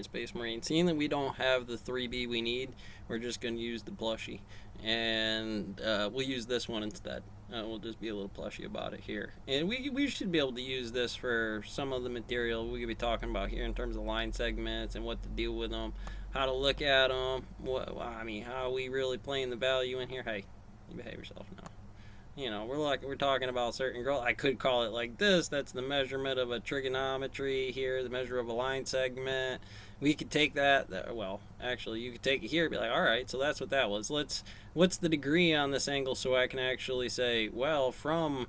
Alright, Space Marine. Seeing that we don't have the 3B we need, we're just going to use the plushie. And we'll use this one instead. We'll just be a little plushy about it here. And we should be able to use this for some of the material we could be talking about here in terms of line segments and what to deal with them, how to look at them, how we really playing the value in here. Hey, you behave yourself now. We're talking about certain growth. I could call it like this. That's the measurement of a trigonometry here, the measure of a line segment. We could take that. Well, actually, you could take it here and be like, all right, so that's what that was. What's the degree on this angle so I can actually say, well, from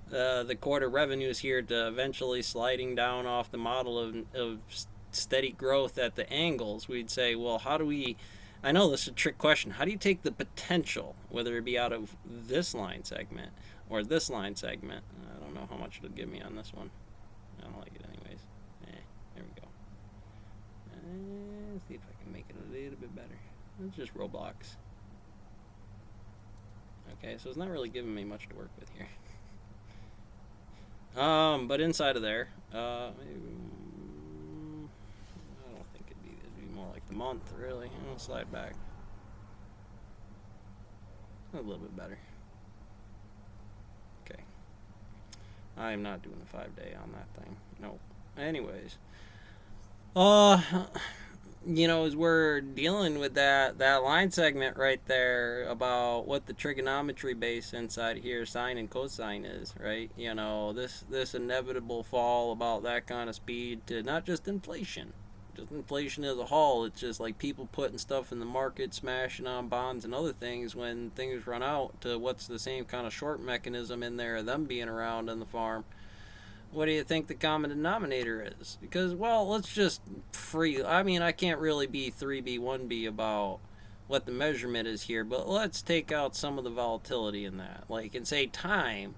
the quarter revenues here to eventually sliding down off the model of steady growth at the angles, we'd say, well, how do we... I know this is a trick question. How do you take the potential, whether it be out of this line segment or this line segment? I don't know how much it'll give me on this one. I don't like it anyways. There we go. Let's see if I can make it a little bit better. It's just Roblox. Okay, so it's not really giving me much to work with here. But inside of there, more like the month, really. I'll slide back. A little bit better. Okay. I am not doing a 5-day on that thing. Nope. Anyways. As we're dealing with that line segment right there about what the trigonometry base inside here, sine and cosine is, right? This inevitable fall about that kind of speed to not just inflation, just inflation as a whole. It's just like people putting stuff in the market, smashing on bonds and other things when things run out to what's the same kind of short mechanism in there, them being around on the farm. What do you think the common denominator is? Because, well, let's just I can't really be 3B, 1B about what the measurement is here, but let's take out some of the volatility in that. Like, and say time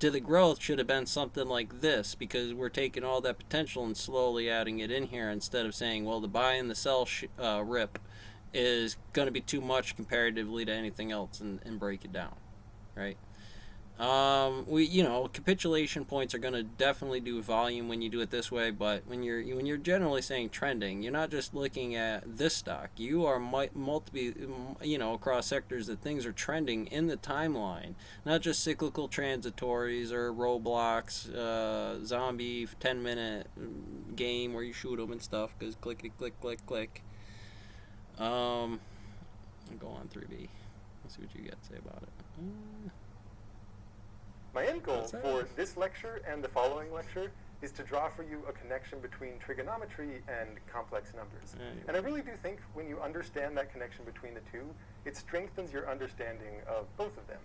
to the growth should have been something like this, because we're taking all that potential and slowly adding it in here instead of saying, well, the buy and the sell rip is going to be too much comparatively to anything else, and break it down, right? Capitulation points are going to definitely do volume when you do it this way, but when you're generally saying trending, you're not just looking at this stock. You are across sectors that things are trending in the timeline, not just cyclical transitories or roadblocks, zombie 10-minute game where you shoot them and stuff, because clickety click click click. I'll go on 3B. Let's see what you got to say about it. My end goal for this lecture and the following lecture is to draw for you a connection between trigonometry and complex numbers. And I really do think when you understand that connection between the two, it strengthens your understanding of both of them.